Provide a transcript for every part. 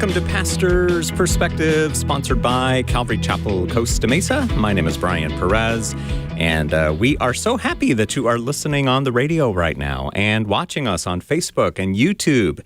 Welcome to Pastor's Perspective, sponsored by Calvary Chapel, Costa Mesa. My name is Brian Perez, and we are so happy that you are listening on the radio right now and watching us on Facebook and YouTube.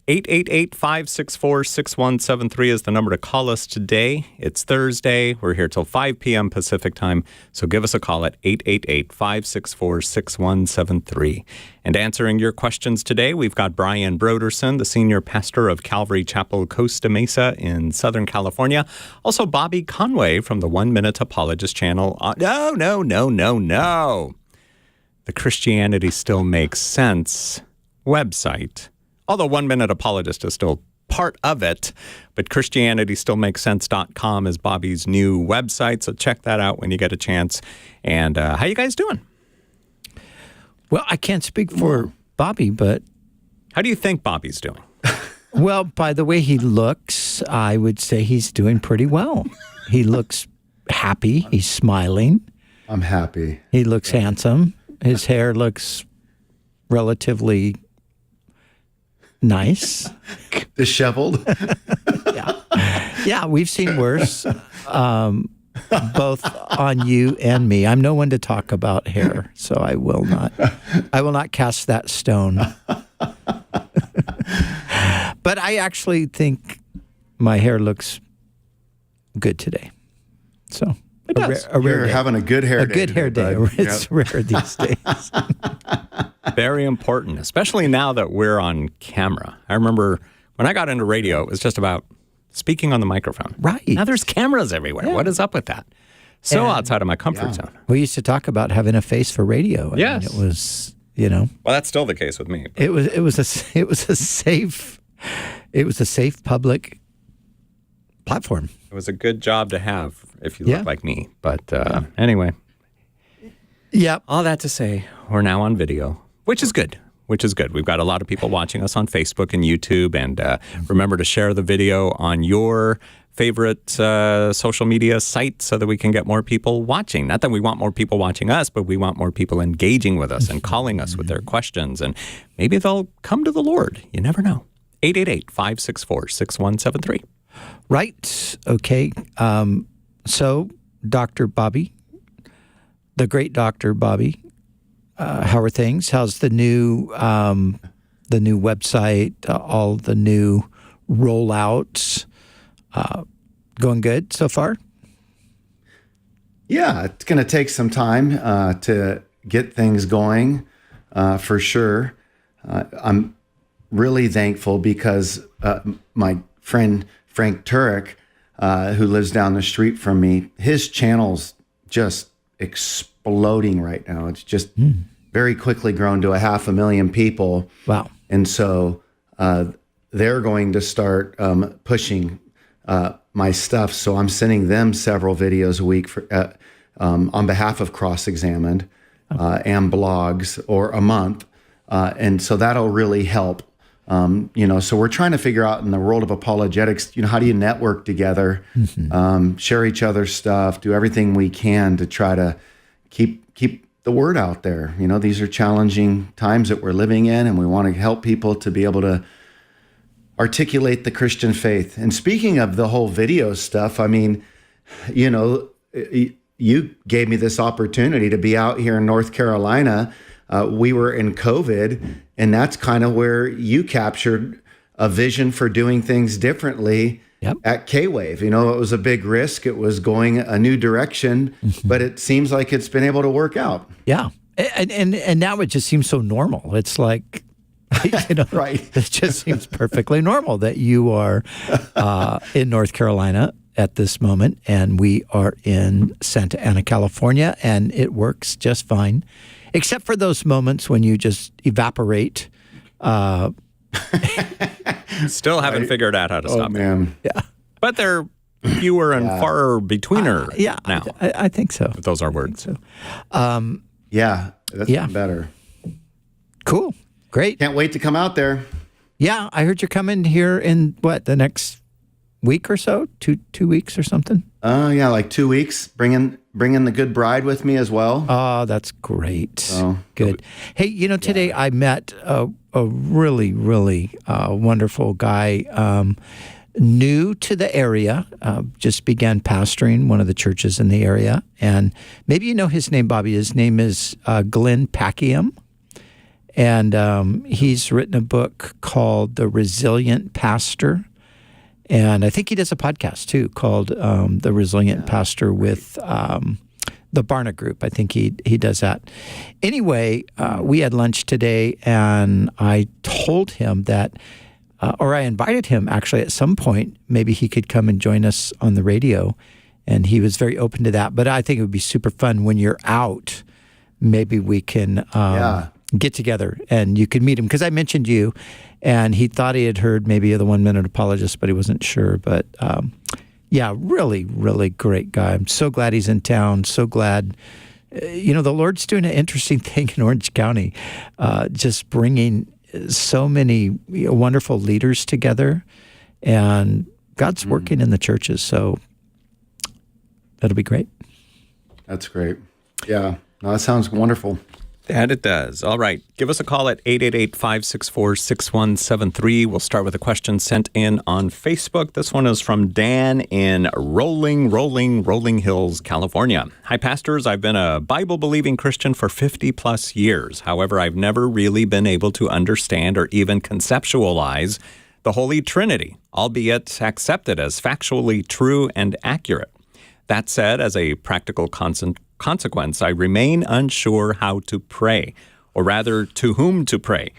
888-564-6173 is the number to call us today. It's Thursday. We're here till 5 p.m. Pacific time, so give us a call at 888-564-6173. And answering your questions today, we've got Brian Brodersen, the senior pastor of Calvary Chapel, Costa Mesa in Southern California. Also, Bobby Conway from the 1 Minute Apologist channel. No. The Christianity Still Makes Sense website. Although 1 Minute Apologist is still part of it, but ChristianityStillMakesSense.com is Bobby's new website, so check that out when you get a chance. And how you guys doing? Well, I can't speak for Bobby, but... How do you think Bobby's doing? Well, by the way he looks, I would say he's doing pretty well. He looks happy. He's smiling. I'm happy. He looks handsome. His hair looks relatively... nice. Disheveled. Yeah, we've seen worse, both on you and me. I'm no one to talk about hair, so I will not cast that stone. But I actually think my hair looks good today. So it does. You're having a good hair day. A good hair day. It's rare these days. Very important, especially now that we're on camera. I remember when I got into radio, it was just about speaking on the microphone. Right. Now there's cameras everywhere. Yeah. What is up with that? So outside of my comfort zone. We used to talk about having a face for radio. Yes. It was, Well, that's still the case with me. It was a safe public platform. It was a good job to have if you look like me. But anyway. Yeah. All that to say, we're now on video. Which is good. We've got a lot of people watching us on Facebook and YouTube. And remember to share the video on your favorite social media site so that we can get more people watching. Not that we want more people watching us, but we want more people engaging with us and calling us with their questions. And maybe they'll come to the Lord. You never know. 888-564-6173. Right. Okay. So, Dr. Bobby, the great Dr. Bobby, how are things? How's the new website, all the new rollouts going good so far? Yeah, it's going to take some time to get things going for sure. I'm really thankful because my friend Frank Turek, who lives down the street from me, his channel's just exploding right now. It's just very quickly grown to 500,000 people. Wow. And so they're going to start pushing my stuff. So I'm sending them several videos a week on behalf of Cross-Examined and blogs, or a month. And so that'll really help. So we're trying to figure out in the world of apologetics, how do you network together, share each other's stuff, do everything we can to try to keep the word out there. These are challenging times that we're living in, and we want to help people to be able to articulate the Christian faith. And speaking of the whole video stuff, you gave me this opportunity to be out here in North Carolina. We were in COVID, and that's kind of where you captured a vision for doing things differently at KWVE. It was a big risk. It was going a new direction, but it seems like it's been able to work out. Yeah. And now it just seems so normal. It's like, right. It just seems perfectly normal that you are in North Carolina at this moment, and we are in Santa Ana, California, and it works just fine. Except for those moments when you just evaporate. Still haven't figured out how to stop man. it. Yeah. But they're fewer and far betweener now. I think so. If those are words. So. That's better. Cool. Great. Can't wait to come out there. Yeah, I heard you're coming here in, the next week or so? Two weeks or something? Like 2 weeks. Bringing the good bride with me as well. Oh, that's great. Good. Hey, today I met a really, really wonderful guy new to the area, just began pastoring one of the churches in the area. And maybe you know his name, Bobby. His name is Glenn Packiam. And he's written a book called The Resilient Pastor. And I think he does a podcast, too, called The Resilient Pastor with the Barna Group. I think he does that. Anyway, we had lunch today, and I told him that, or I invited him, actually, at some point, maybe he could come and join us on the radio. And he was very open to that. But I think it would be super fun when you're out. Maybe we can get together and you could meet him. Because I mentioned you, and he thought he had heard maybe of the 1 Minute Apologist, but he wasn't sure. But yeah, really, really great guy. I'm so glad he's in town. So glad. The Lord's doing an interesting thing in Orange County, just bringing so many wonderful leaders together. And God's working in the churches. So that'll be great. That's great. Yeah. No, that sounds wonderful. That it does. All right. Give us a call at 888-564-6173. We'll start with a question sent in on Facebook. This one is from Dan in Rolling Hills, California. Hi, pastors. I've been a Bible-believing Christian for 50-plus years. However, I've never really been able to understand or even conceptualize the Holy Trinity, albeit accepted as factually true and accurate. That said, as a practical consequence, I remain unsure how to pray, or rather, to whom to pray.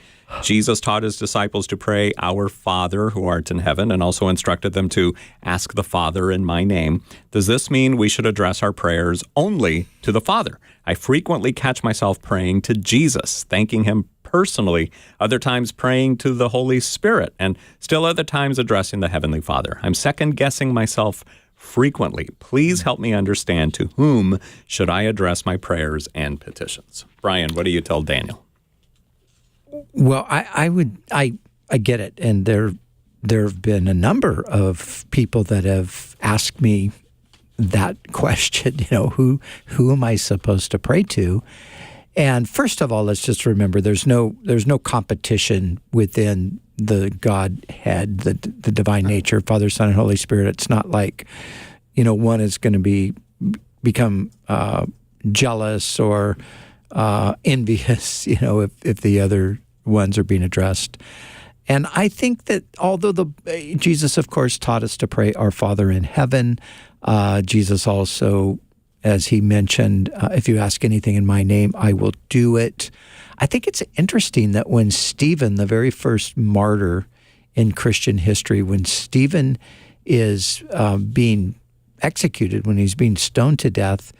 Jesus taught his disciples to pray, "Our Father who art in heaven," and also instructed them to ask the Father in my name. Does this mean we should address our prayers only to the Father? I frequently catch myself praying to Jesus, thanking him personally, other times praying to the Holy Spirit, and still other times addressing the Heavenly Father. I'm second-guessing myself frequently. Please help me understand, to whom should I address my prayers and petitions? Brian, what do you tell Daniel? Well, I get it. And there have been a number of people that have asked me that question, who am I supposed to pray to? And first of all, let's just remember there's no competition within the Godhead, the divine nature, Father, Son, and Holy Spirit. It's not like, one is going to become jealous or envious, if the other ones are being addressed. And I think that although Jesus, of course, taught us to pray our Father in heaven, Jesus also, as he mentioned, if you ask anything in my name, I will do it. I think it's interesting that when Stephen, the very first martyr in Christian history, when Stephen is being executed, when he's being stoned to death,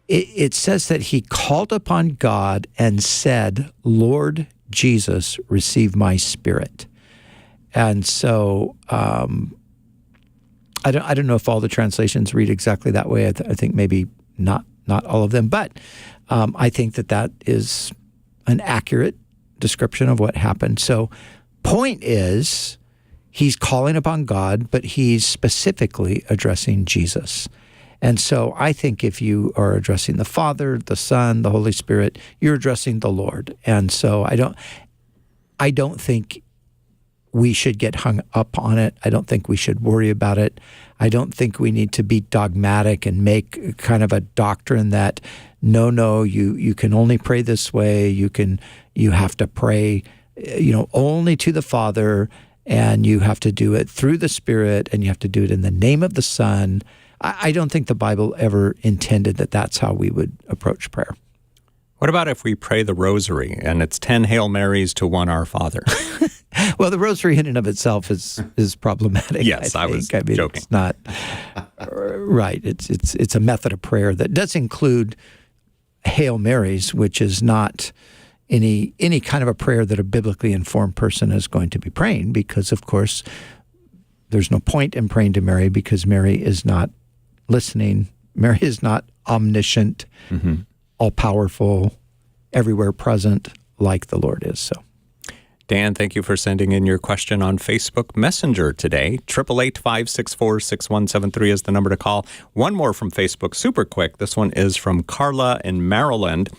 it says that he called upon God and said, "Lord Jesus, receive my spirit." And so I don't know if all the translations read exactly that way. I think maybe not all of them, but I think that is an accurate description of what happened. So point is, he's calling upon God, but he's specifically addressing Jesus. And so I think if you are addressing the Father, the Son, the Holy Spirit, you're addressing the Lord. And so I don't think we should get hung up on it. I don't think we should worry about it. I don't think we need to be dogmatic and make kind of a doctrine that, no, you can only pray this way. You have to pray, only to the Father, and you have to do it through the Spirit, and you have to do it in the name of the Son. I don't think the Bible ever intended that that's how we would approach prayer. What about if we pray the rosary and it's 10 Hail Marys to 1 Our Father? Well, the rosary in and of itself is problematic. Yes, I was joking. It's not right. It's a method of prayer that does include Hail Marys, which is not any kind of a prayer that a biblically informed person is going to be praying, because, of course, there's no point in praying to Mary because Mary is not listening. Mary is not omniscient, all-powerful, everywhere present like the Lord is. So, Dan, thank you for sending in your question on Facebook Messenger today. 888-564-6173 is the number to call. One more from Facebook, super quick. This one is from Carla in Maryland.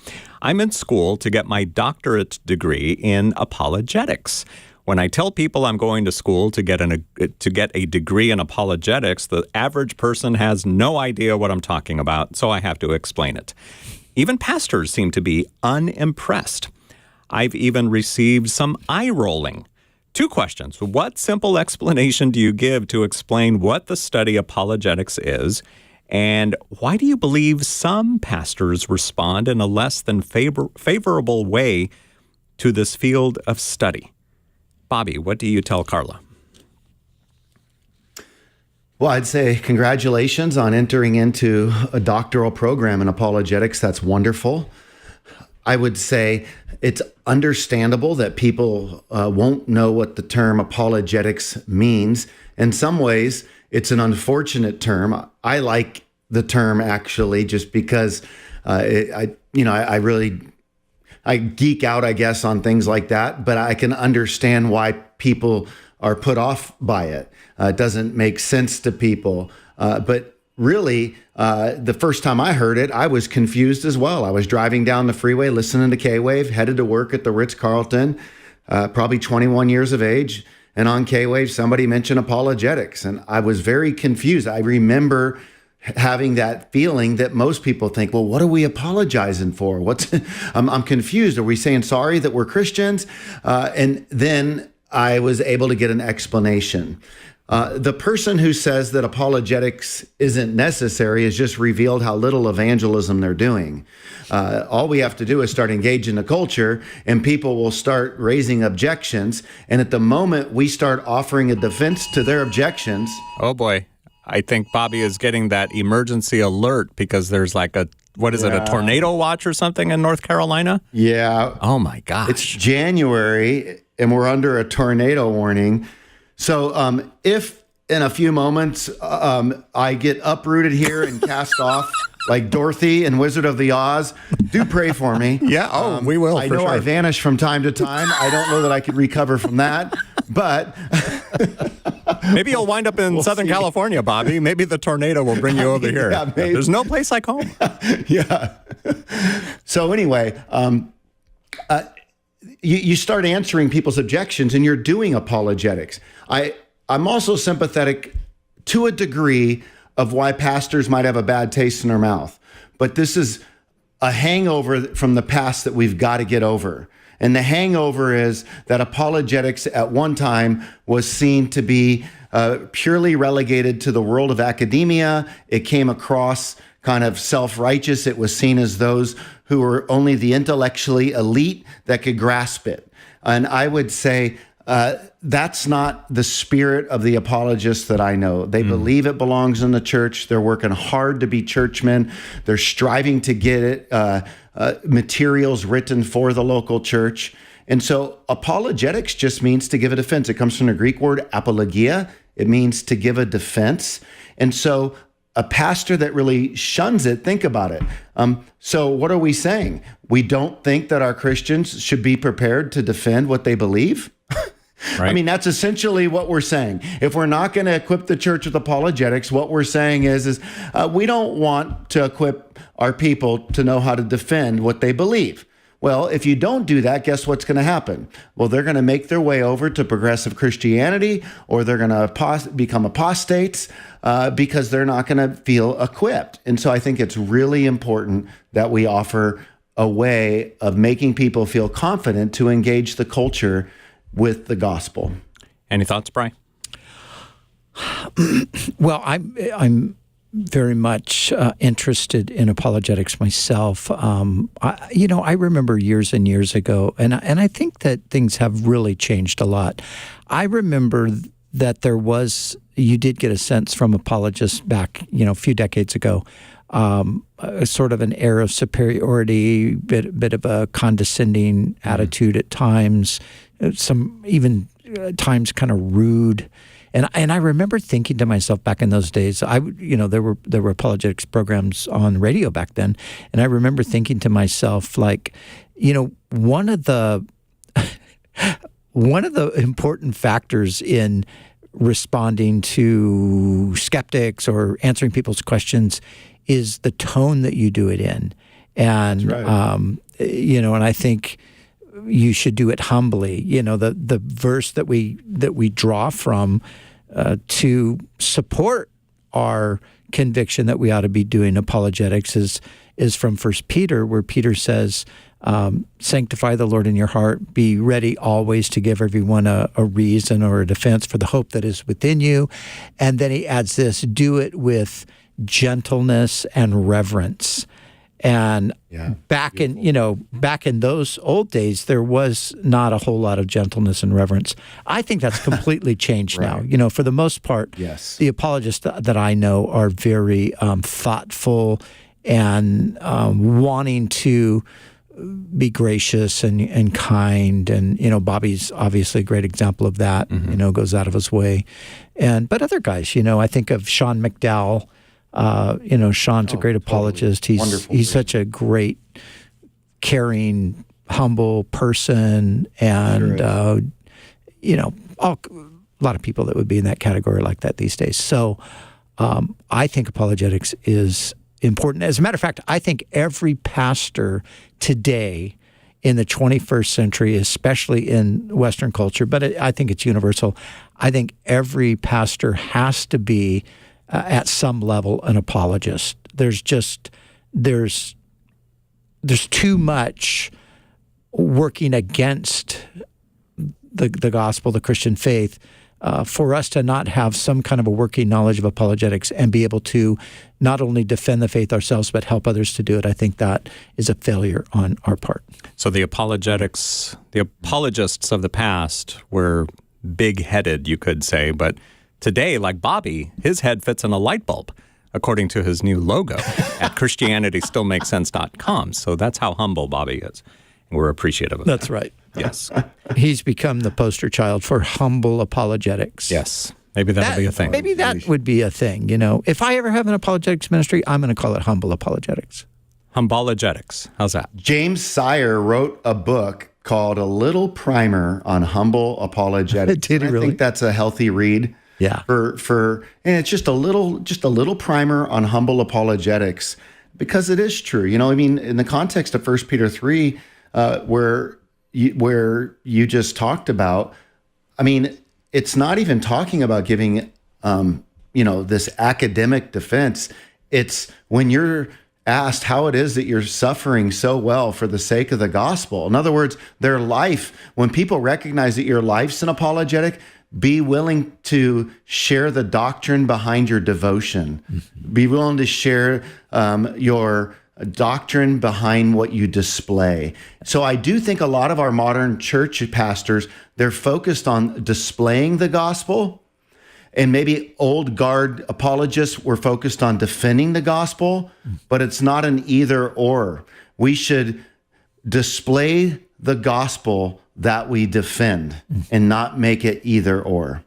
I'm in school to get my doctorate degree in apologetics. When I tell people I'm going to school to get a degree in apologetics, the average person has no idea what I'm talking about, so I have to explain it. Even pastors seem to be unimpressed. I've even received some eye rolling. 2 questions. What simple explanation do you give to explain what the study apologetics is? And why do you believe some pastors respond in a less than favorable way to this field of study? Bobby, what do you tell Carla? Well, I'd say congratulations on entering into a doctoral program in apologetics. That's wonderful. I would say it's understandable that people won't know what the term apologetics means. In some ways, it's an unfortunate term. I like the term actually, just because I geek out, I guess, on things like that, but I can understand why people are put off by it. It doesn't make sense to people. But really, the first time I heard it, I was confused as well. I was driving down the freeway, listening to K-Wave, headed to work at the Ritz-Carlton, probably 21 years of age. And on K-Wave, somebody mentioned apologetics. And I was very confused. I remember having that feeling that most people think, well, what are we apologizing for? I'm confused. Are we saying sorry that we're Christians? And then I was able to get an explanation. The person who says that apologetics isn't necessary has just revealed how little evangelism they're doing. All we have to do is start engaging the culture, and people will start raising objections. And at the moment we start offering a defense to their objections. Oh, boy. I think Bobby is getting that emergency alert because there's like a tornado watch or something in North Carolina? Yeah. Oh, my gosh. It's January, and we're under a tornado warning. So if in a few moments I get uprooted here and cast off like Dorothy and Wizard of the Oz, do pray for me. Yeah, we will. I know sure. I vanish from time to time. I don't know that I could recover from that, but maybe you'll wind up in Southern California, Bobby. Maybe the tornado will bring you over here. Yeah, there's no place like home. Yeah. So anyway, you start answering people's objections, and you're doing apologetics. I'm also sympathetic to a degree of why pastors might have a bad taste in their mouth. But this is a hangover from the past that we've got to get over. And the hangover is that apologetics at one time was seen to be purely relegated to the world of academia. It came across kind of self-righteous. It was seen as those who were only the intellectually elite that could grasp it. And I would say that's not the spirit of the apologists that I know. They believe it belongs in the church. They're working hard to be churchmen. They're striving to get it, materials written for the local church. And so apologetics just means to give a defense. It comes from the Greek word apologia. It means to give a defense. And so a pastor that really shuns it, think about it. So what are we saying? We don't think that our Christians should be prepared to defend what they believe? Right. I mean, that's essentially what we're saying. If we're not going to equip the church with apologetics, what we're saying is we don't want to equip our people to know how to defend what they believe. Well, if you don't do that, guess what's going to happen? Well, they're going to make their way over to progressive Christianity, or they're going to become apostates because they're not going to feel equipped. And so I think it's really important that we offer a way of making people feel confident to engage the culture with the gospel. Any thoughts, Bri? Well, I'm very much interested in apologetics myself. I remember years and years ago, and I think that things have really changed a lot. I remember that you did get a sense from apologists back, a few decades ago, sort of an air of superiority, bit of a condescending attitude at times, some even times kind of rude. And I remember thinking to myself back in those days, there were apologetics programs on radio back then, and I remember thinking to myself, like, one of the important factors in responding to skeptics or answering people's questions is the tone that you do it in. And, That's right. And I think you should do it humbly. The verse that we draw from to support our conviction that we ought to be doing apologetics is from 1 Peter, where Peter says, sanctify the Lord in your heart, be ready always to give everyone a reason or a defense for the hope that is within you. And then he adds this, do it with gentleness and reverence. And back in those old days, there was not a whole lot of gentleness and reverence. I think that's completely changed Right. now. For the most part, Yes. the apologists that I know are very thoughtful and wanting to be gracious and kind. And, Bobby's obviously a great example of that, goes out of his way. But other guys, I think of Sean McDowell. Sean's a great apologist. He's such a great, caring, humble person, and a lot of people that would be in that category like that these days. So I think apologetics is important. As a matter of fact, I think every pastor today in the 21st century, especially in Western culture, but I think it's universal, I think every pastor has to be at some level an apologist. There's too much working against the gospel, the Christian faith, for us to not have some kind of a working knowledge of apologetics and be able to not only defend the faith ourselves but help others to do it. I think that is a failure on our part. So the apologists of the past were big-headed, you could say, but today, like Bobby, his head fits in a light bulb, according to his new logo at ChristianityStillMakesSense.com. So that's how humble Bobby is. We're appreciative of that. That's right. Yes. He's become the poster child for humble apologetics. Yes. Maybe that'll be a thing. Maybe that would be a thing. If I ever have an apologetics ministry, I'm going to call it humble apologetics. Humbologetics. How's that? James Sire wrote a book called A Little Primer on Humble Apologetics. Did he really? I think that's a healthy read. Yeah. And it's just a little primer on humble apologetics, because it is true. In the context of 1 Peter 3, where you just talked about, it's not even talking about giving this academic defense. It's when you're asked how it is that you're suffering so well for the sake of the gospel. In other words, their life, when people recognize that your life's an apologetic, be willing to share the doctrine behind your devotion. Be willing to share your doctrine behind what you display. So I do think a lot of our modern church pastors, they're focused on displaying the gospel. And maybe old guard apologists were focused on defending the gospel, but it's not an either or. We should display the gospel that we defend and not make it either or.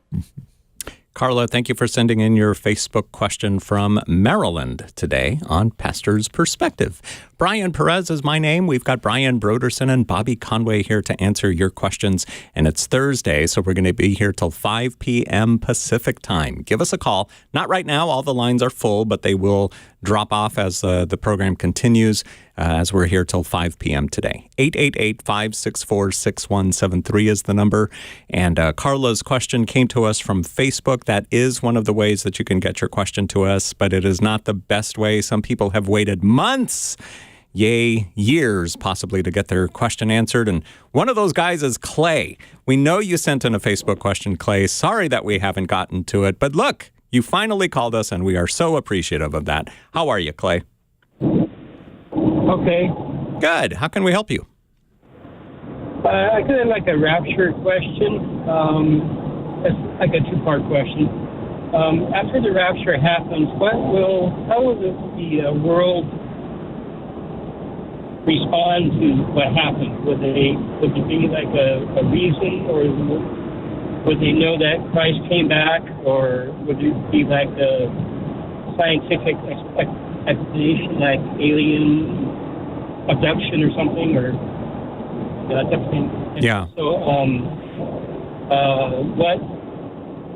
Carla, thank you for sending in your Facebook question from Maryland today on Pastor's Perspective. Brian Perez is my name. We've got Brian Brodersen and Bobby Conway here to answer your questions. And it's Thursday, so we're going to be here till 5 p.m. Pacific time. Give us a call. Not right now. All the lines are full, but they will drop off as the program continues, as we're here till 5 p.m. today. 888-564-6173 is the number. And Carla's question came to us from Facebook. That is one of the ways that you can get your question to us, but it is not the best way. Some people have waited months, years possibly, to get their question answered. And one of those guys is Clay. We know you sent in a Facebook question, Clay. Sorry that we haven't gotten to it, but look, you finally called us, and we are so appreciative of that. How are you, Clay? Okay. Good. How can we help you? I kind of like a rapture question. It's like a two-part question. After the rapture happens, how will the world respond to what happened? Would there be like a reason, or would they know that Christ came back, or would it be like a scientific explanation, like alien abduction or something, or that type of thing? Yeah. So,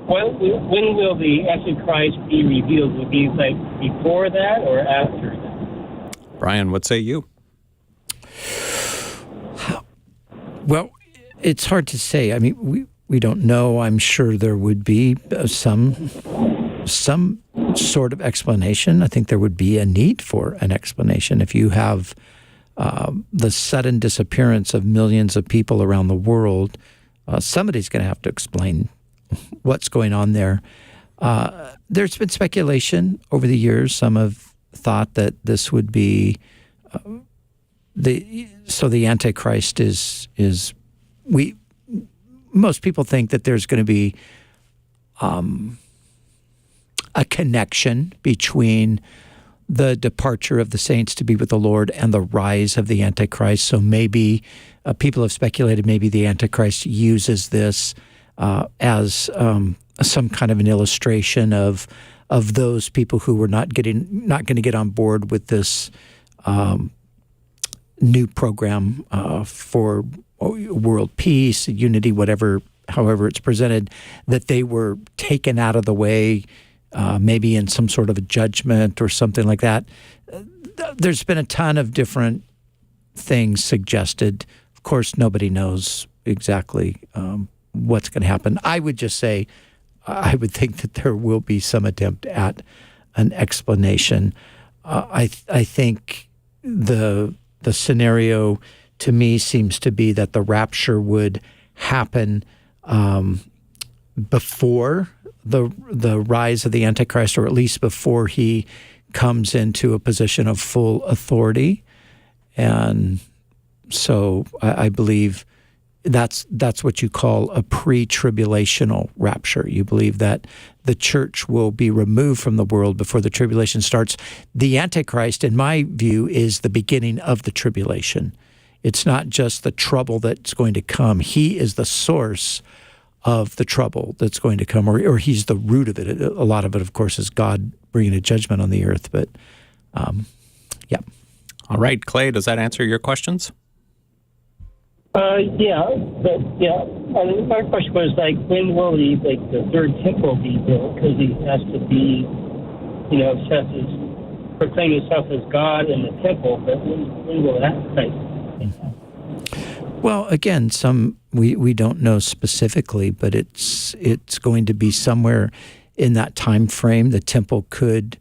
when will the Antichrist be revealed? Will it be like before that or after that? Brian, what say you? Well, it's hard to say. I mean, we don't know. I'm sure there would be some sort of explanation. I think there would be a need for an explanation. If you have the sudden disappearance of millions of people around the world, somebody's going to have to explain what's going on there. There's been speculation over the years. Some have thought that this would be the Antichrist is most people think that there's going to be a connection between the departure of the saints to be with the Lord and the rise of the Antichrist. So maybe people have speculated maybe the Antichrist uses this as some kind of an illustration of those people who were not going to get on board with this new program for world peace, unity, however it's presented, that they were taken out of the way, maybe in some sort of a judgment or something like that. There's been a ton of different things suggested. Of course, nobody knows exactly what's going to happen. I would just say I would think that there will be some attempt at an explanation. I think the scenario to me seems to be that the rapture would happen before the rise of the Antichrist, or at least before he comes into a position of full authority. And so I believe that's what you call a pre-tribulational rapture. You believe that the church will be removed from the world before the tribulation starts. The Antichrist, in my view, is the beginning of the tribulation. It's not just the trouble that's going to come. He is the source of the trouble that's going to come, or he's the root of it. A lot of it, of course, is God bringing a judgment on the earth. But, yeah. All right, Clay, does that answer your questions? Yeah. My question was, when will the third temple be built? Because he has to be, proclaim himself as God in the temple, but when will that take? Well, again, we don't know specifically, but it's going to be somewhere in that time frame. The temple could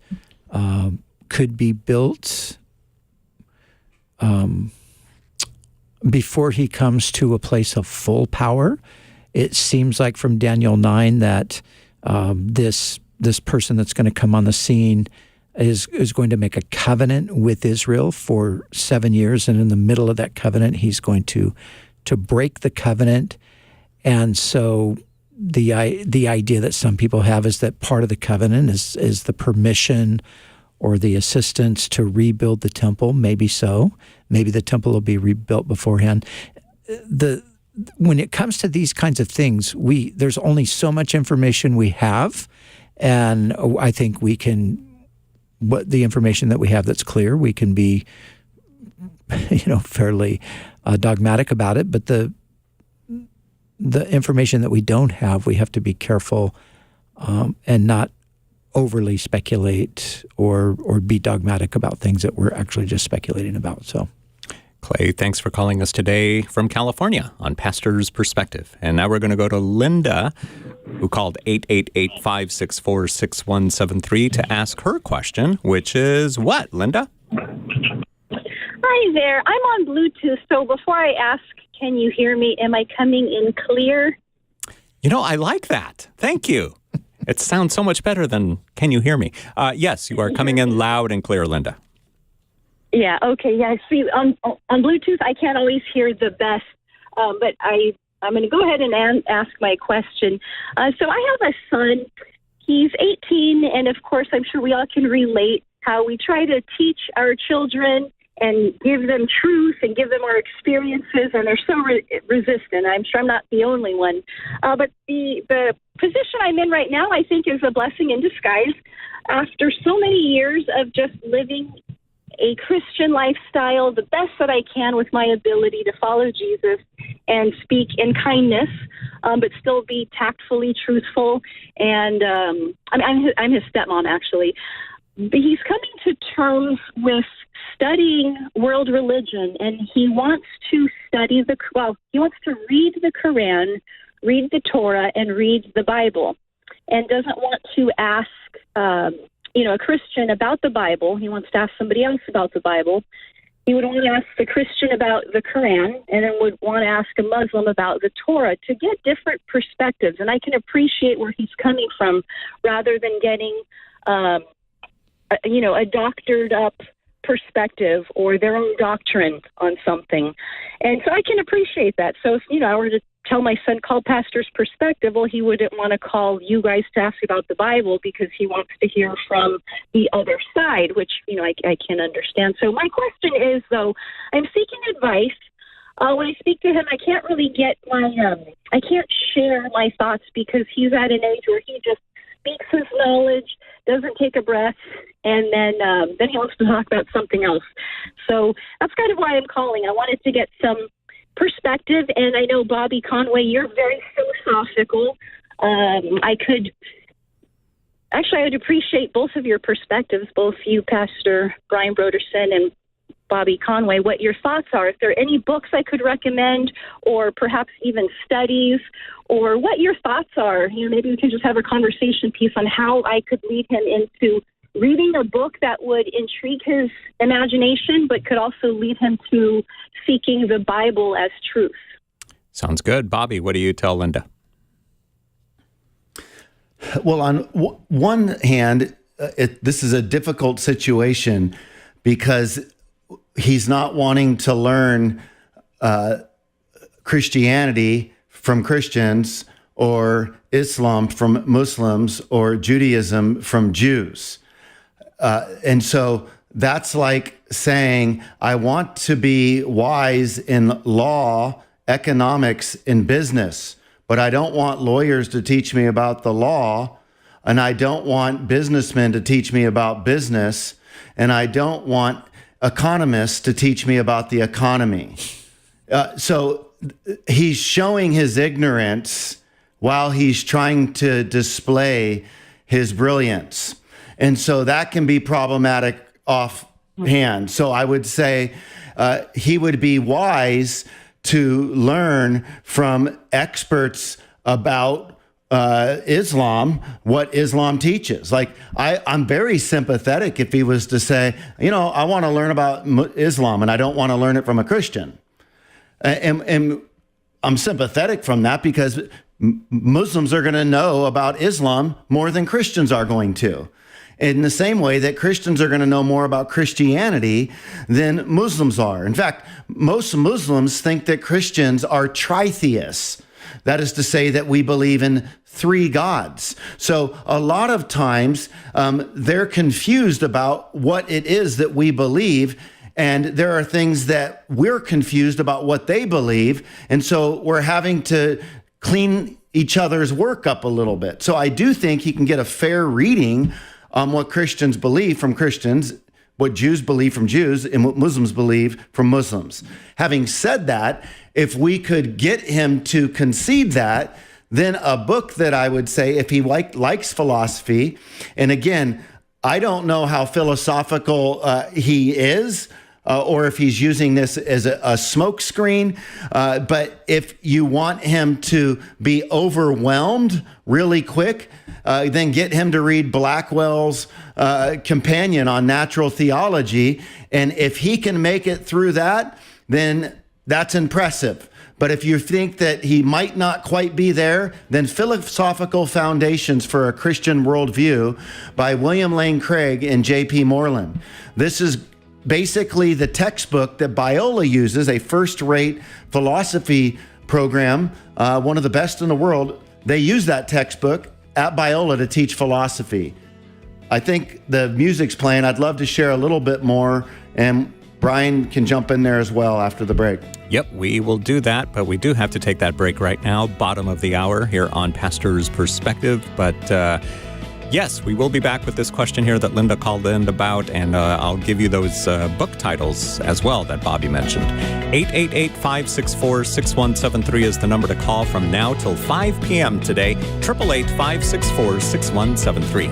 be built before he comes to a place of full power. It seems like from Daniel 9 that this person that's going to come on the scene is going to make a covenant with Israel for 7 years, and in the middle of that covenant, he's going to break the covenant. And so the idea that some people have is that part of the covenant is the permission or the assistance to rebuild the temple. Maybe so. Maybe the temple will be rebuilt beforehand. When it comes to these kinds of things, there's only so much information we have, and I think we can. What the information that we have that's clear, we can be, fairly dogmatic about it. But the information that we don't have, we have to be careful and not overly speculate or be dogmatic about things that we're actually just speculating about. So, Clay, thanks for calling us today from California on Pastor's Perspective. And now we're going to go to Linda, who called 888-564-6173 to ask her question, which is what, Linda? Hi there. I'm on Bluetooth, so before I ask, can you hear me? Am I coming in clear? I like that. Thank you. It sounds so much better than can you hear me? Yes, you are coming in loud and clear, Linda. Yeah, okay. Yeah, see, on Bluetooth, I can't always hear the best, but I'm going to go ahead and ask my question. So I have a son. He's 18, and of course, I'm sure we all can relate how we try to teach our children and give them truth and give them our experiences, and they're so resistant. I'm sure I'm not the only one. But the position I'm in right now, I think, is a blessing in disguise. After so many years of just living a Christian lifestyle, the best that I can with my ability to follow Jesus and speak in kindness, but still be tactfully truthful. And I'm his stepmom, actually. he's coming to terms with studying world religion, and he wants to he wants to read the Quran, read the Torah, and read the Bible, and doesn't want to ask, a Christian about the Bible. He wants to ask somebody else about the Bible. He would want to ask the Christian about the Quran, and then would want to ask a Muslim about the Torah to get different perspectives. And I can appreciate where he's coming from, rather than getting, a doctored up perspective or their own doctrine on something. And so I can appreciate that. So if, I were to tell my son, call Pastor's perspective, well, he wouldn't want to call you guys to ask about the Bible because he wants to hear from the other side, which, I can understand. So my question is, though, I'm seeking advice. When I speak to him, I can't really get I can't share my thoughts because he's at an age where he just speaks his knowledge, doesn't take a breath, and then he wants to talk about something else. So that's kind of why I'm calling. I wanted to get some perspective, and I know, Bobby Conway, you're very philosophical. I would appreciate both of your perspectives, both you, Pastor Brian Brodersen, and Bobby Conway, what your thoughts are. If there are any books I could recommend, or perhaps even studies, or what your thoughts are. Maybe we can just have a conversation piece on how I could lead him into reading a book that would intrigue his imagination, but could also lead him to seeking the Bible as truth. Sounds good. Bobby, what do you tell Linda? Well, on one hand, this is a difficult situation because he's not wanting to learn Christianity from Christians, or Islam from Muslims, or Judaism from Jews. And so that's like saying, I want to be wise in law, economics, and business, but I don't want lawyers to teach me about the law, and I don't want businessmen to teach me about business, and I don't want economists to teach me about the economy. So he's showing his ignorance while he's trying to display his brilliance. And so that can be problematic offhand. So I would say he would be wise to learn from experts about Islam, what Islam teaches. Like, I'm very sympathetic if he was to say, I want to learn about Islam and I don't want to learn it from a Christian. And I'm sympathetic from that because Muslims are going to know about Islam more than Christians are going to. In the same way that Christians are going to know more about Christianity than Muslims are. In fact, most Muslims think that Christians are tritheists. That is to say that we believe in three gods. So a lot of times they're confused about what it is that we believe. And there are things that we're confused about what they believe. And so we're having to clean each other's work up a little bit. So I do think he can get a fair reading on what Christians believe from Christians, what Jews believe from Jews, and what Muslims believe from Muslims. Having said that, if we could get him to concede that, then a book that I would say, if he likes philosophy, and again, I don't know how philosophical he is, or if he's using this as a smoke screen. But if you want him to be overwhelmed really quick, then get him to read Blackwell's Companion on Natural Theology. And if he can make it through that, then that's impressive. But if you think that he might not quite be there, then Philosophical Foundations for a Christian Worldview by William Lane Craig and J.P. Moreland. This is basically the textbook that Biola uses, a first-rate philosophy program, one of the best in the world. They use that textbook at Biola to teach philosophy. I think the music's playing. I'd love to share a little bit more, and Brian can jump in there as well after the break. Yep, we will do that, but we do have to take that break right now, bottom of the hour here on Pastor's Perspective. But yes, we will be back with this question here that Linda called in about, and I'll give you those book titles as well that Bobby mentioned. 888-564-6173 is the number to call from now till 5 p.m. today, 888-564-6173.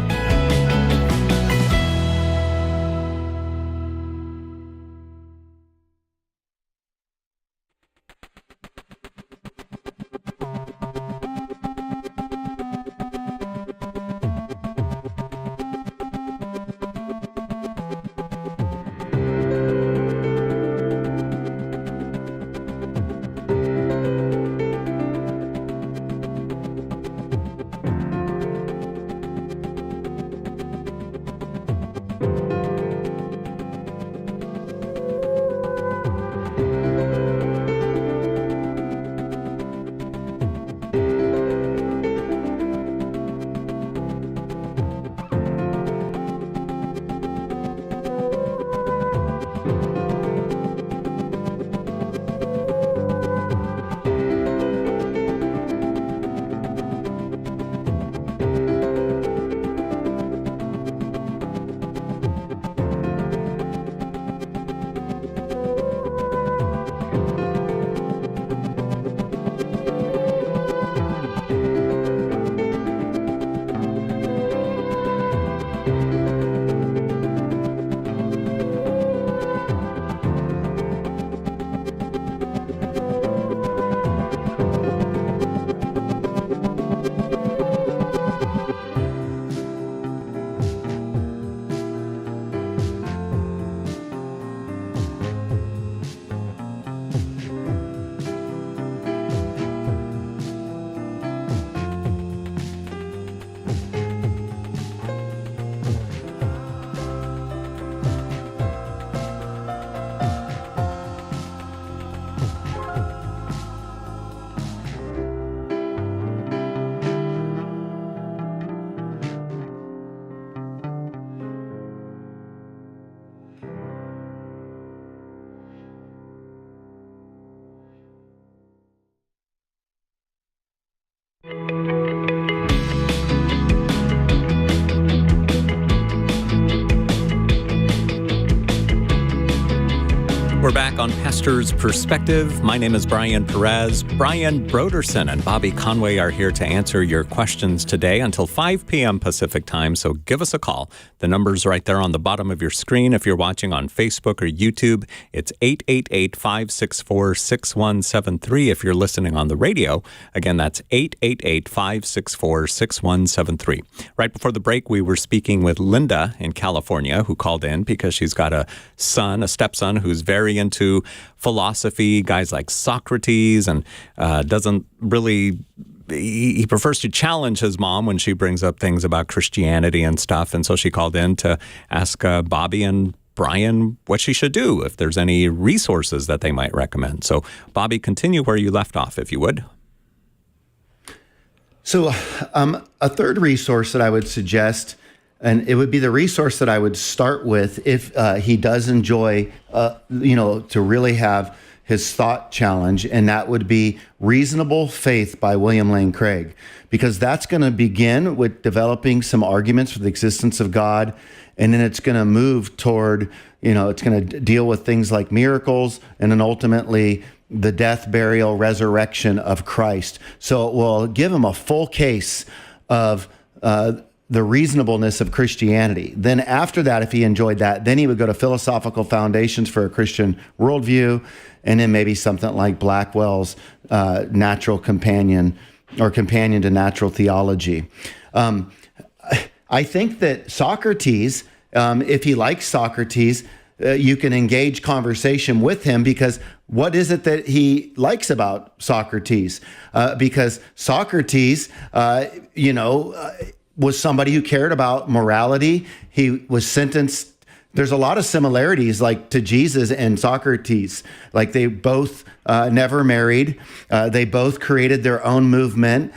on Pastor's Perspective. My name is Brian Perez. Brian Brodersen and Bobby Conway are here to answer your questions today until 5 p.m. Pacific time, so give us a call. The number's right there on the bottom of your screen. If you're watching on Facebook or YouTube, it's 888-564-6173. If you're listening on the radio, again, that's 888-564-6173. Right before the break, we were speaking with Linda in California, who called in because she's got a stepson who's very into philosophy, guys like Socrates, and doesn't really... He prefers to challenge his mom when she brings up things about Christianity and stuff. And so she called in to ask Bobby and Brian what she should do, if there's any resources that they might recommend. So, Bobby, continue where you left off, if you would. So a third resource that I would suggest, and it would be the resource that I would start with if he does enjoy, to really have his thought challenge, and that would be Reasonable Faith by William Lane Craig, because that's going to begin with developing some arguments for the existence of God, and then it's going to move toward, it's going to deal with things like miracles, and then ultimately the death, burial, resurrection of Christ. So it will give him a full case of the reasonableness of Christianity. Then after that, if he enjoyed that, then he would go to Philosophical Foundations for a Christian Worldview, and then maybe something like Blackwell's Natural Companion or Companion to Natural Theology. I think that Socrates, if he likes Socrates, you can engage conversation with him, because what is it that he likes about Socrates? Because Socrates, was somebody who cared about morality. He was sentenced. There's a lot of similarities, like to Jesus and Socrates. Like they both never married. They both created their own movement.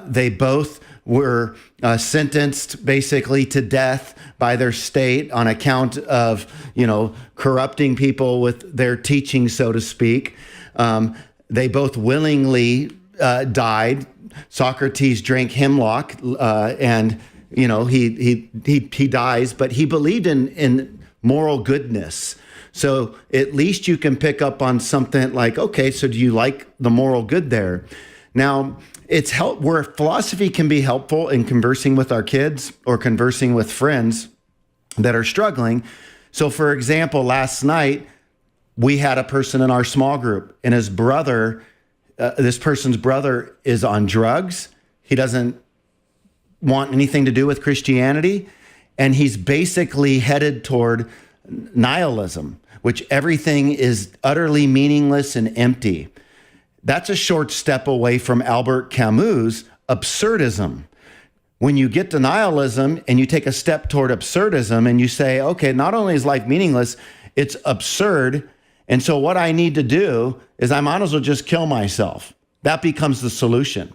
They both were sentenced basically to death by their state on account of, corrupting people with their teaching, so to speak. They both willingly died. Socrates drank hemlock, and he dies, but he believed in moral goodness. So at least you can pick up on something like, okay, so do you like the moral good there? Now, it's where philosophy can be helpful in conversing with our kids or conversing with friends that are struggling. So, for example, last night we had a person in our small group, and his brother. This person's brother is on drugs. He doesn't want anything to do with Christianity. And he's basically headed toward nihilism, which everything is utterly meaningless and empty. That's a short step away from Albert Camus' absurdism. When you get to nihilism and you take a step toward absurdism and you say, okay, not only is life meaningless, it's absurd. And so what I need to do is I might as well just kill myself. That becomes the solution.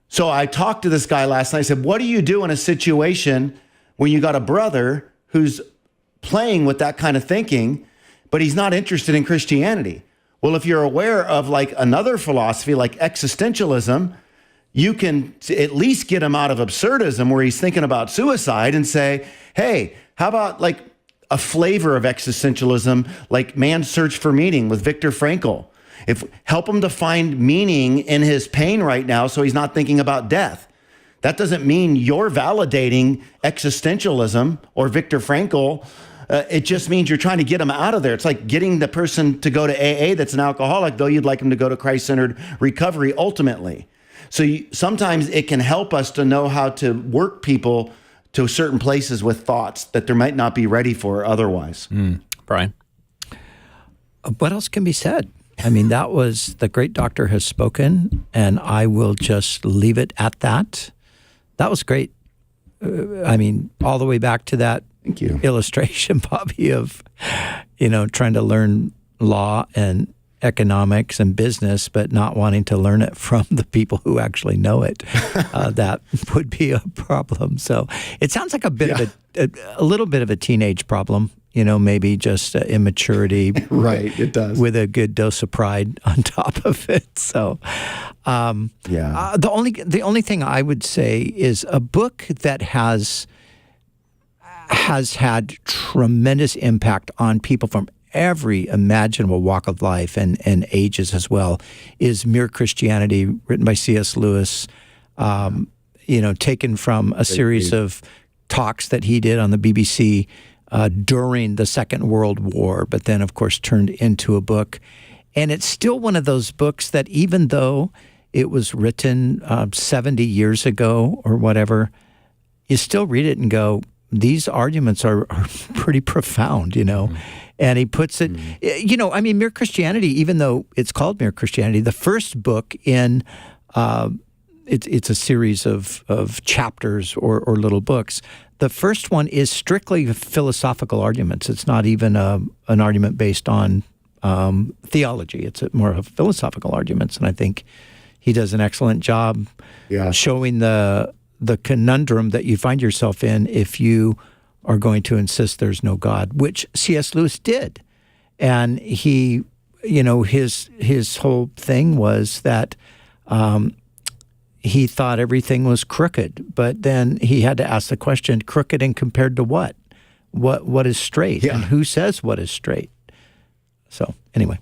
So I talked to this guy last night. I said, what do you do in a situation when you got a brother who's playing with that kind of thinking, but he's not interested in Christianity? Well, if you're aware of like another philosophy like existentialism, you can at least get him out of absurdism where he's thinking about suicide and say, hey, how about like a flavor of existentialism, like Man's Search for Meaning with Viktor Frankl. Help him to find meaning in his pain right now so he's not thinking about death. That doesn't mean you're validating existentialism or Viktor Frankl. It just means you're trying to get him out of there. It's like getting the person to go to AA that's an alcoholic, though you'd like him to go to Christ-centered recovery ultimately. So sometimes it can help us to know how to work people to certain places with thoughts that they might not be ready for otherwise. Brian? What else can be said? I mean, that was the great doctor has spoken, and I will just leave it at that. That was great. All the way back to that Thank you. Illustration, Bobby, of, trying to learn law and economics and business, but not wanting to learn it from the people who actually know it. That would be a problem. So it sounds like a little bit of a teenage problem, maybe just immaturity. Right, it does. With a good dose of pride on top of it. So the only thing I would say is a book that has had tremendous impact on people from every imaginable walk of life and ages as well, is Mere Christianity, written by C.S. Lewis, taken from a series of talks that he did on the BBC during the Second World War, but then, of course, turned into a book. And it's still one of those books that, even though it was written 70 years ago or whatever, you still read it and go, these arguments are pretty profound, Mm-hmm. And he puts it, Mere Christianity, even though it's called Mere Christianity, the first book in, it's a series of chapters or little books. The first one is strictly philosophical arguments. It's not even an argument based on theology. It's more of philosophical arguments, and I think he does an excellent job showing the conundrum that you find yourself in if you are going to insist there's no God, which C.S. Lewis did. And he, his whole thing was that he thought everything was crooked, but then he had to ask the question, crooked and compared to what? What is straight? Yeah. And who says what is straight? So anyway.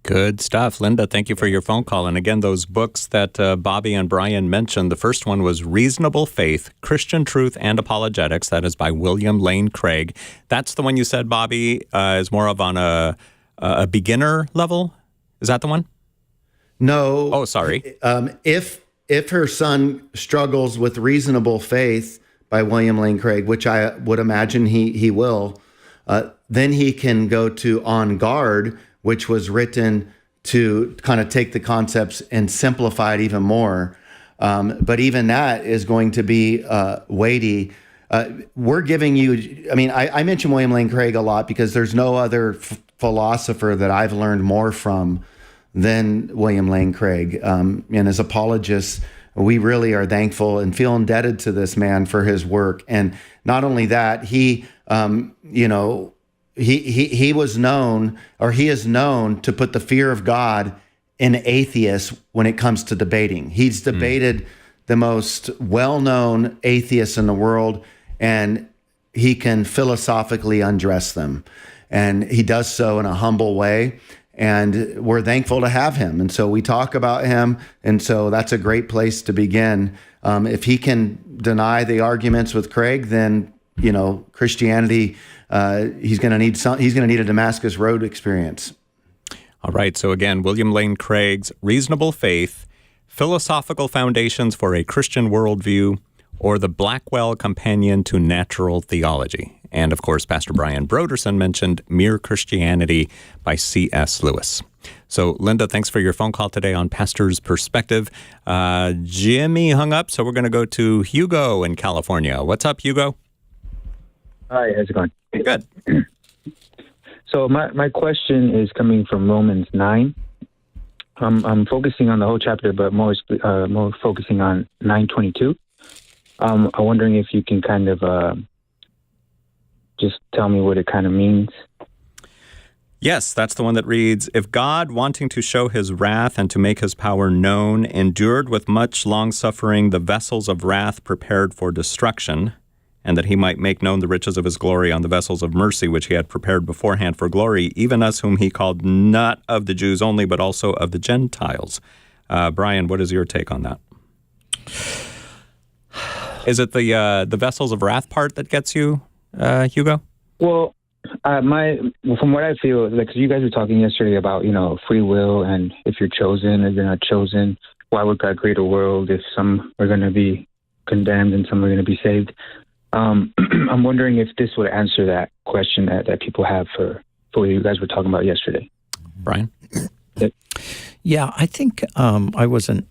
Good stuff. Linda, thank you for your phone call. And again, those books that Bobby and Brian mentioned, the first one was Reasonable Faith, Christian Truth and Apologetics. That is by William Lane Craig. That's the one you said, Bobby, is more of on a beginner level? Is that the one? No. Oh, sorry. If her son struggles with Reasonable Faith by William Lane Craig, which I would imagine he will, then he can go to On Guard, which was written to kind of take the concepts and simplify it even more. But even that is going to be weighty. We're giving you, I mention William Lane Craig a lot because there's no other philosopher that I've learned more from than William Lane Craig. And as apologists, we really are thankful and feel indebted to this man for his work. And not only that, he was known, or he is known, to put the fear of God in atheists when it comes to debating. He's debated the most well-known atheists in the world, and he can philosophically undress them. And he does so in a humble way. And we're thankful to have him. And so we talk about him. And so that's a great place to begin. If he can deny the arguments with Craig, then, Christianity, he's going to need a Damascus Road experience. All right. So again, William Lane Craig's Reasonable Faith, Philosophical Foundations for a Christian Worldview, or the Blackwell Companion to Natural Theology. And of course, Pastor Brian Brodersen mentioned Mere Christianity by C.S. Lewis. So Linda, thanks for your phone call today on Pastor's Perspective. Jimmy hung up, so we're going to go to Hugo in California. What's up, Hugo? Hi, how's it going? Good. So my question is coming from Romans 9. I'm focusing on the whole chapter, but more focusing on 9:22. I'm wondering if you can kind of just tell me what it kind of means. Yes, that's the one that reads, if God, wanting to show his wrath and to make his power known, endured with much long-suffering the vessels of wrath prepared for destruction, and that he might make known the riches of his glory on the vessels of mercy which he had prepared beforehand for glory, even us whom he called not of the Jews only, but also of the Gentiles. Brian, what is your take on that? Is it the vessels of wrath part that gets you, Hugo? Well, from what I feel, like, 'cause you guys were talking yesterday about, free will, and if you're chosen or you're not chosen, why would God create a world if some are going to be condemned and some are going to be saved? I'm wondering if this would answer that question that people have for what you guys were talking about yesterday. Brian? Yeah, I think I wasn't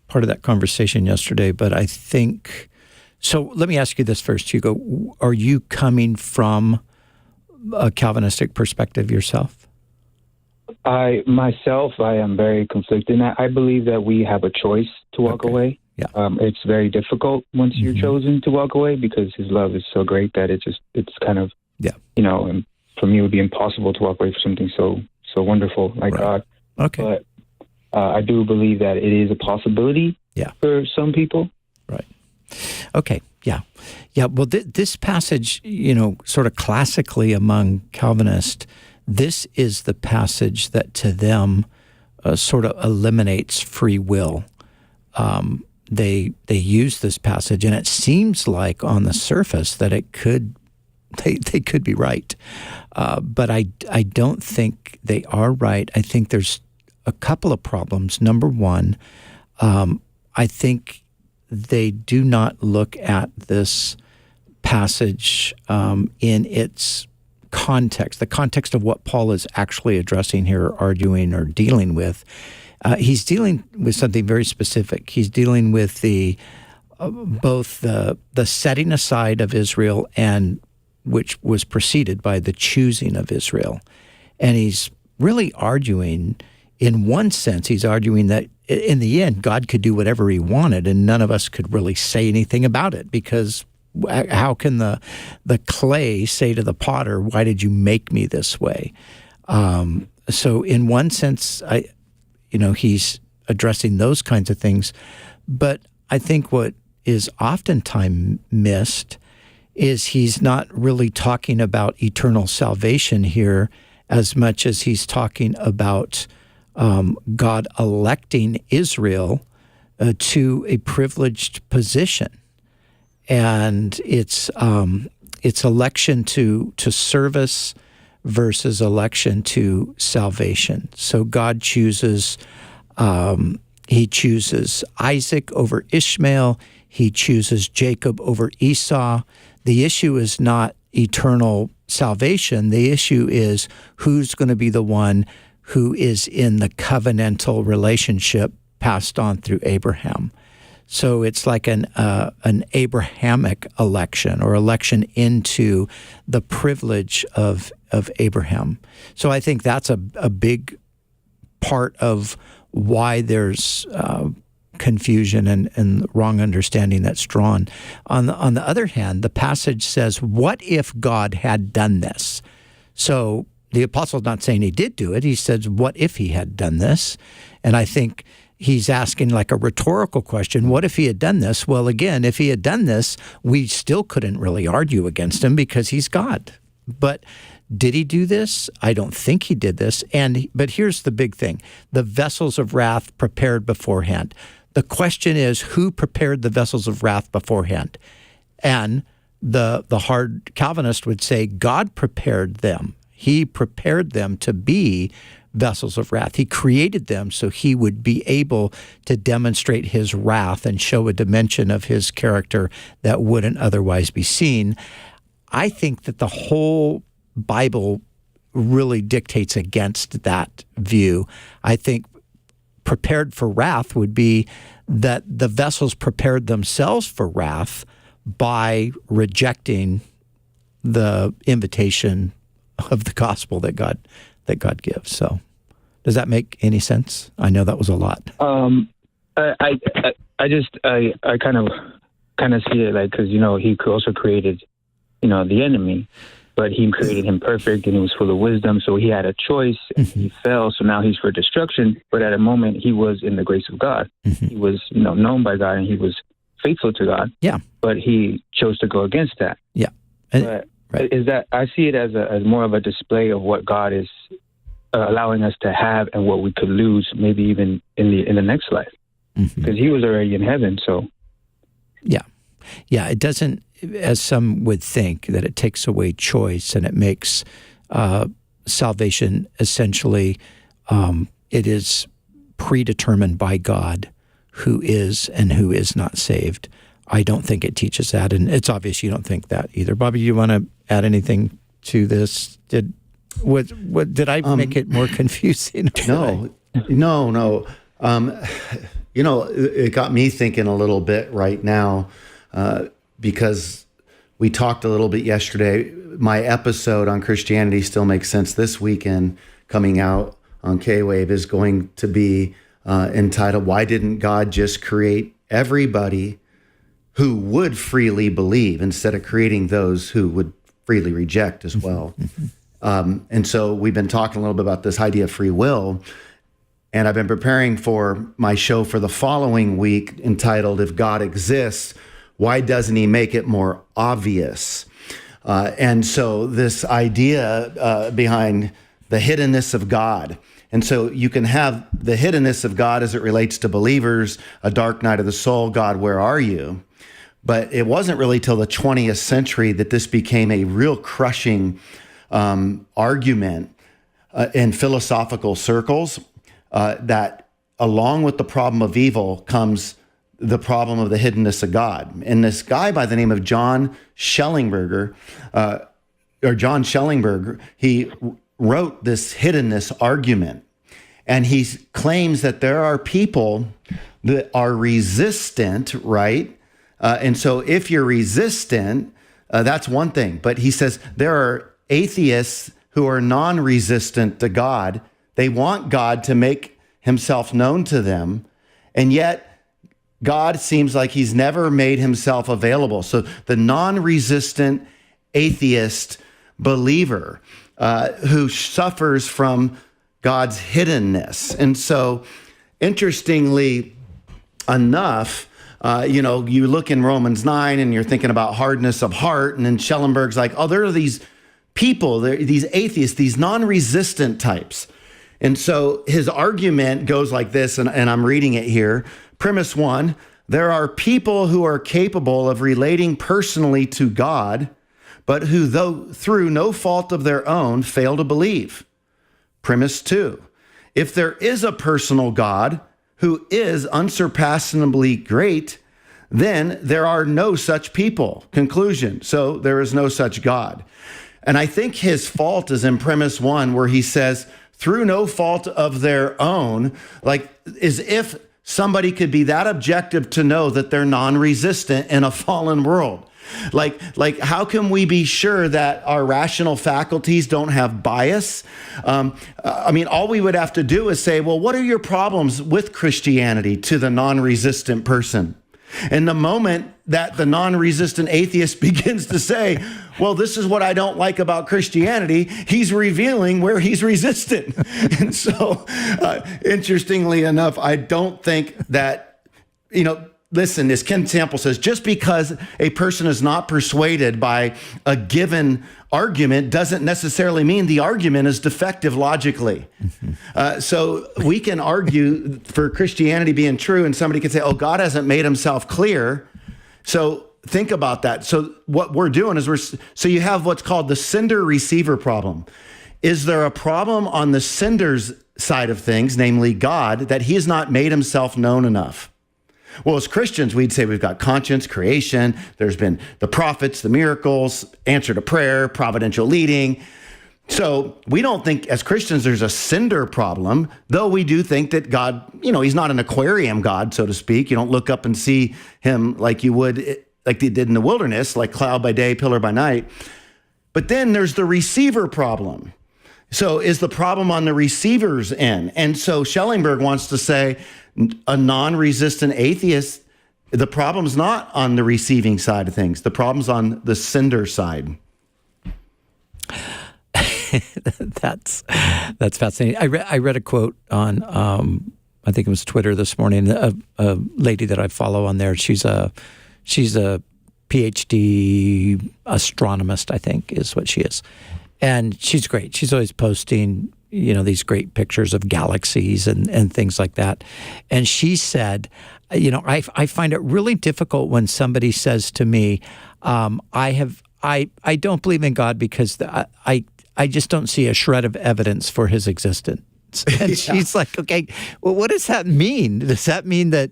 part of that conversation yesterday, but I think... So let me ask you this first, Hugo. Are you coming from a Calvinistic perspective yourself? I am very conflicted. I believe that we have a choice to walk away. Yeah. It's very difficult once you're chosen to walk away because his love is so great that it's kind of, and for me it would be impossible to walk away from something so wonderful like God. Okay. But I do believe that it is a possibility for some people. Right. Okay. Yeah. Yeah. Well, this passage, sort of classically among Calvinists, this is the passage that to them sort of eliminates free will. They use this passage, and it seems like on the surface that it could they could be right, but I don't think they are right. I think there's a couple of problems. Number one, I think they do not look at this passage in its context, the context of what Paul is actually addressing here, arguing, or dealing with. He's dealing with something very specific. He's dealing with both the setting aside of Israel, and which was preceded by the choosing of Israel. And he's really arguing, in one sense, he's arguing that in the end, God could do whatever he wanted, and none of us could really say anything about it, because how can the clay say to the potter, "Why did you make me this way?" So in one sense, he's addressing those kinds of things. But I think what is oftentimes missed is he's not really talking about eternal salvation here as much as he's talking about God electing Israel to a privileged position. And it's election to service versus election to salvation. So God chooses, he chooses Isaac over Ishmael. He chooses Jacob over Esau. The issue is not eternal salvation. The issue is who's going to be the one who is in the covenantal relationship passed on through Abraham. So it's like an Abrahamic election, or election into the privilege of Abraham. So I think that's a big part of why there's confusion and wrong understanding that's drawn. On the other hand, the passage says, what if God had done this? So the apostle's not saying he did do it. He says, what if he had done this? And I think he's asking like a rhetorical question. What if he had done this? Well, again, if he had done this, we still couldn't really argue against him because he's God. But did he do this? I don't think he did this. But here's the big thing. The vessels of wrath prepared beforehand. The question is, who prepared the vessels of wrath beforehand? And the hard Calvinist would say God prepared them. He prepared them to be vessels of wrath. He created them so he would be able to demonstrate his wrath and show a dimension of his character that wouldn't otherwise be seen. I think that the whole Bible really dictates against that view. I think prepared for wrath would be that the vessels prepared themselves for wrath by rejecting the invitation of the gospel that God gives. So does that make any sense? I know that was a lot. I kind of see it like, because he also created the enemy, but he created him perfect and he was full of wisdom, so he had a choice and he fell, so now he's for destruction. But at a moment he was in the grace of God. He was known by God and he was faithful to God. Yeah. But he chose to go against that. Yeah. But right. Is that, I see it as more of a display of what God is allowing us to have and what we could lose, maybe even in the next life, because he was already in heaven. So yeah, it doesn't, as some would think, that it takes away choice and it makes salvation essentially it is predetermined by God who is and who is not saved. I don't think it teaches that, and it's obvious you don't think that either. Bobby, you want to add anything to this? Did I make it more confusing? No. It got me thinking a little bit right now because we talked a little bit yesterday. My episode on Christianity Still Makes Sense this weekend, coming out on K-Wave, is going to be entitled, "Why Didn't God Just Create Everybody Who Would Freely Believe instead of creating those who would freely reject as well?" And so we've been talking a little bit about this idea of free will. And I've been preparing for my show for the following week entitled, "If God Exists, Why Doesn't He Make It More Obvious?" And so this idea behind the hiddenness of God. And so you can have the hiddenness of God as it relates to believers, a dark night of the soul, God, where are you? But it wasn't really till the 20th century that this became a real crushing argument in philosophical circles, that along with the problem of evil comes the problem of the hiddenness of God. And this guy by the name of John Schellenberger, he wrote this hiddenness argument. And he claims that there are people that are resistant, right? And so if you're resistant, that's one thing. But he says there are atheists who are non-resistant to God. They want God to make himself known to them. And yet God seems like he's never made himself available. So the non-resistant atheist believer who suffers from God's hiddenness. And so interestingly enough, you look in Romans 9 and you're thinking about hardness of heart. And then Schellenberg's like, oh, there are these people, these atheists, these non-resistant types. And so his argument goes like this, and I'm reading it here. Premise 1, there are people who are capable of relating personally to God, but who, though through no fault of their own, fail to believe. Premise 2, if there is a personal God who is unsurpassably great, then there are no such people. Conclusion, so there is no such God. And I think his fault is in premise 1, where he says, through no fault of their own, like as if somebody could be that objective to know that they're non-resistant in a fallen world. Like how can we be sure that our rational faculties don't have bias? All we would have to do is say, well, what are your problems with Christianity to the non-resistant person? And the moment that the non-resistant atheist begins to say, well, this is what I don't like about Christianity, he's revealing where he's resistant. And so, interestingly enough, I don't think that, listen, as Ken Sample says, just because a person is not persuaded by a given argument doesn't necessarily mean the argument is defective logically. So we can argue for Christianity being true, and somebody could say, oh, God hasn't made himself clear. So think about that. So what we're doing is so you have what's called the sender-receiver problem. Is there a problem on the sender's side of things, namely God, that he has not made himself known enough? Well, as Christians, we'd say we've got conscience, creation, there's been the prophets, the miracles, answer to prayer, providential leading. So we don't think as Christians there's a sender problem, though we do think that God, he's not an aquarium God, so to speak. You don't look up and see him like you would, like they did in the wilderness, like cloud by day, pillar by night. But then there's the receiver problem. So is the problem on the receiver's end? And so Schellenberg wants to say, a non-resistant atheist, the problem's not on the receiving side of things. The problem's on the sender side. That's fascinating. I read a quote on I think it was Twitter this morning. A lady that I follow on there. She's a PhD astronomist, I think, is what she is, and she's great. She's always posting these great pictures of galaxies and things like that. And she said, I find it really difficult when somebody says to me, I don't believe in God because I just don't see a shred of evidence for his existence. And she's like, okay, well, what does that mean? Does that mean that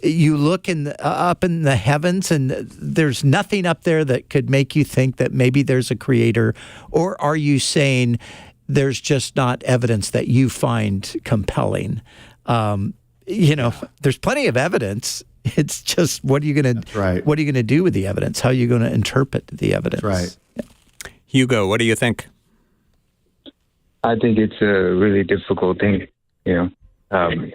you look up in the heavens and there's nothing up there that could make you think that maybe there's a creator? Or are you saying there's just not evidence that you find compelling? There's plenty of evidence. It's just what are you going to do with the evidence? How are you going to interpret the evidence? That's right. Yeah. Hugo, what do you think? I think it's a really difficult thing. I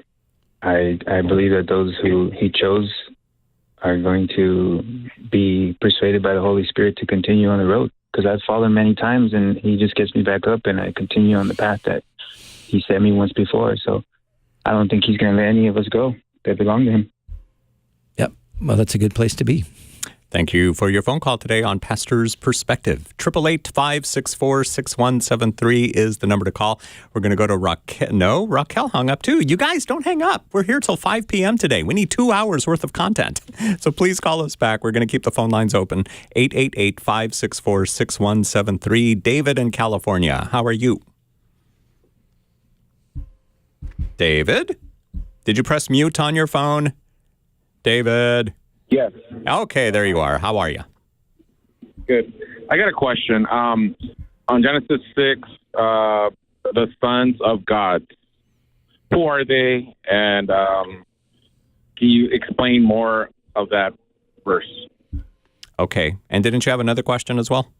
believe that those who he chose are going to be persuaded by the Holy Spirit to continue on the road. Because I've fallen many times, and he just gets me back up, and I continue on the path that he set me once before. So I don't think he's going to let any of us go that belong to him. Yep. Well, that's a good place to be. Thank you for your phone call today on Pastor's Perspective. 888-564-6173 is the number to call. We're going to go to Raquel. No, Raquel hung up too. You guys don't hang up. We're here till 5 p.m. today. We need 2 hours worth of content. So please call us back. We're going to keep the phone lines open. 888-564-6173. David in California. How are you? David? Did you press mute on your phone? David? Yes. Okay, there you are. How are you? Good. I got a question. On Genesis 6, the sons of God, who are they? And can you explain more of that verse? Okay. And didn't you have another question as well?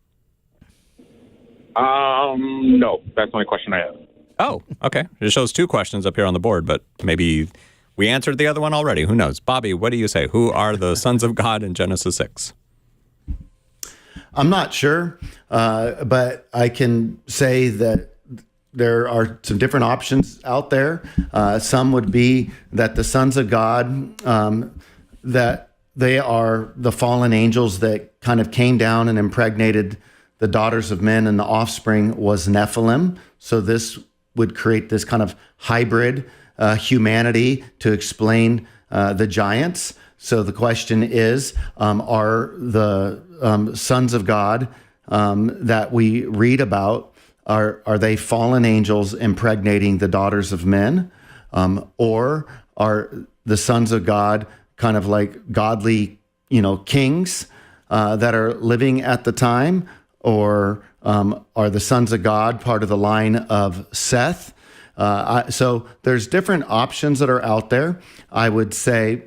No. That's the only question I have. Oh, okay. It shows 2 questions up here on the board, but maybe we answered the other one already. Who knows? Bobby, what do you say? Who are the sons of God in Genesis 6? I'm not sure, but I can say that there are some different options out there. Some would be that the sons of God, that they are the fallen angels that kind of came down and impregnated the daughters of men, and the offspring was Nephilim. So this would create this kind of hybrid humanity to explain the giants. So the question is, are the sons of God that we read about, are they fallen angels impregnating the daughters of men? Or are the sons of God kind of like godly, kings that are living at the time? Or are the sons of God part of the line of Seth? So there's different options that are out there. I would say,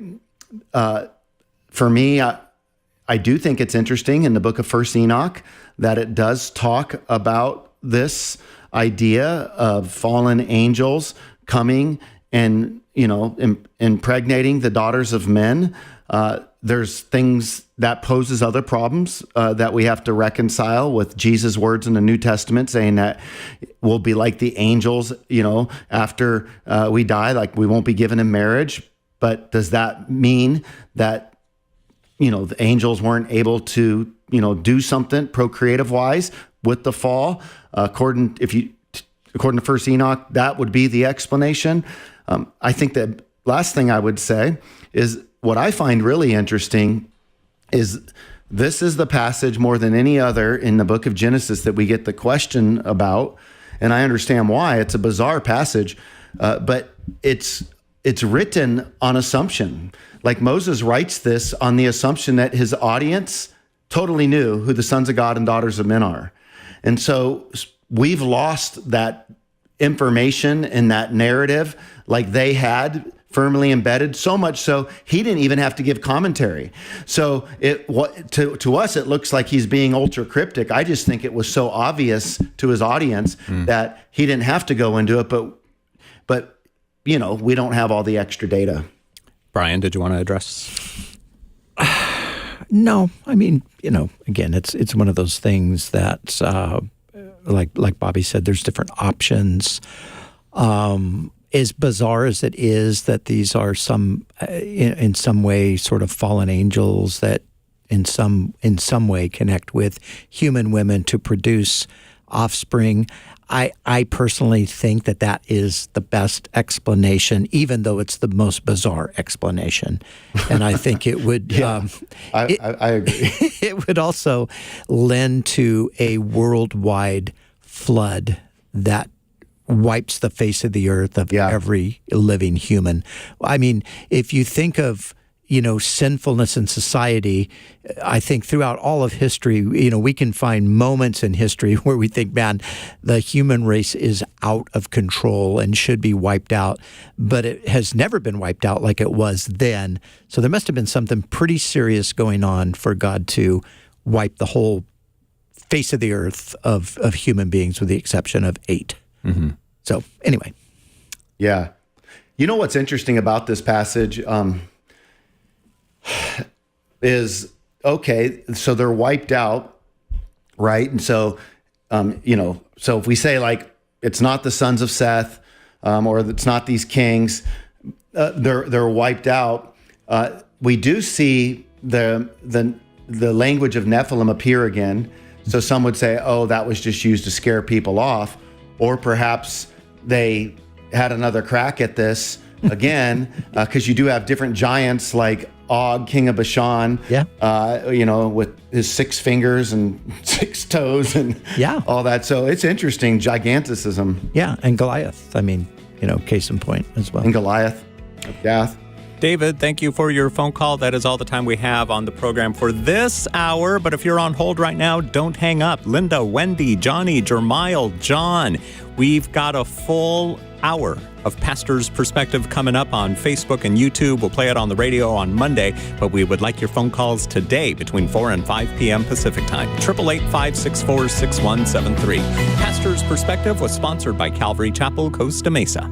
for me, I do think it's interesting in the book of First Enoch that it does talk about this idea of fallen angels coming and, impregnating the daughters of men. There's things that poses other problems that we have to reconcile with Jesus' words in the New Testament saying that we'll be like the angels, after we die, like we won't be given in marriage. But does that mean that, the angels weren't able to, do something procreative wise with the fall? According to First Enoch, that would be the explanation. I think the last thing I would say is what I find really interesting is this is the passage more than any other in the book of Genesis that we get the question about. And I understand why. It's a bizarre passage, but it's written on assumption. Like Moses writes this on the assumption that his audience totally knew who the sons of God and daughters of men are. And so we've lost that information and that narrative like they had firmly embedded, so much so he didn't even have to give commentary. So to us, it looks like he's being ultra cryptic. I just think it was so obvious to his audience that he didn't have to go into it, but we don't have all the extra data. Brian, did you want to address? No, I mean, again, it's one of those things that, like Bobby said, there's different options. As bizarre as it is that these are some, in some way, sort of fallen angels that in some way connect with human women to produce offspring, I personally think that is the best explanation, even though it's the most bizarre explanation. And I think it would, I agree. It would also lend to a worldwide flood that wipes the face of the earth of every living human. I mean, if you think of, sinfulness in society, I think throughout all of history, we can find moments in history where we think, man, the human race is out of control and should be wiped out, but it has never been wiped out like it was then. So there must have been something pretty serious going on for God to wipe the whole face of the earth of human beings with the exception of 8. Mm-hmm. So anyway. Yeah. What's interesting about this passage is, okay, so they're wiped out, right? And so, so if we say like, it's not the sons of Seth or it's not these kings, they're wiped out. We do see the the language of Nephilim appear again. So some would say, oh, that was just used to scare people off. Or perhaps they had another crack at this again, because you do have different giants like Og, king of Bashan, with his 6 fingers and 6 toes and all that. So it's interesting, giganticism. Yeah, and Goliath. I mean, case in point as well. And Goliath of Gath. David, thank you for your phone call. That is all the time we have on the program for this hour. But if you're on hold right now, don't hang up. Linda, Wendy, Johnny, Jermile, John, we've got a full hour of Pastor's Perspective coming up on Facebook and YouTube. We'll play it on the radio on Monday, but we would like your phone calls today between 4 and 5 p.m. Pacific Time. 888-564-6173. Pastor's Perspective was sponsored by Calvary Chapel, Costa Mesa.